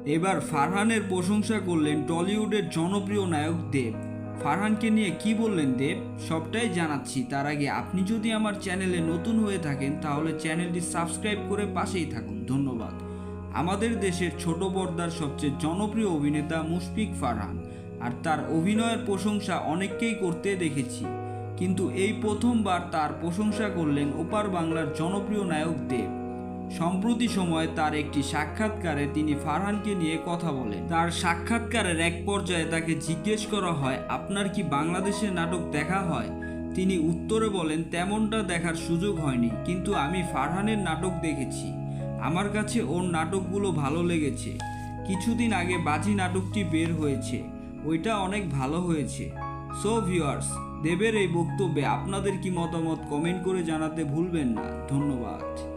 এবার ফারহানের প্রশংসা করলেন টলিউডের জনপ্রিয় নায়ক দেব। ফারহানকে নিয়ে কি বললেন দেব, সবটাই জানাচ্ছি। তার আগে আপনি যদি আমার চ্যানেলে নতুন হয়ে থাকেন তাহলে চ্যানেলটি সাবস্ক্রাইব করে পাশেই থাকুন। ধন্যবাদ। আমাদের দেশের ছোট পর্দার সবচেয়ে জনপ্রিয় অভিনেতা মুশফিক ফারহান, আর তার অভিনয়ের প্রশংসা অনেককেই করতে দেখেছি, কিন্তু এই প্রথমবার তার প্রশংসা করলেন ওপার বাংলার জনপ্রিয় নায়ক দেব। সম্প্রতি সময়ে তার একটি সাক্ষাৎকারে তিনি ফারহানকে নিয়ে কথা বলেন। তার সাক্ষাৎকারের এক পর্যায়ে তাকে জিজ্ঞেস করা হয়, আপনার কি বাংলাদেশে নাটক দেখা হয়? তিনি উত্তরে বলেন, তেমনটা দেখার সুযোগ হয়নি, কিন্তু আমি ফারহানের নাটক দেখেছি। আমার কাছে ওর নাটকগুলো ভালো লেগেছে। কিছুদিন আগে বাজি নাটকটি বের হয়েছে, ওইটা অনেক ভালো হয়েছে। সো ভিউয়ার্স, দেবের এই বক্তব্যে আপনাদের কি মতামত কমেন্ট করে জানাতে ভুলবেন না। ধন্যবাদ।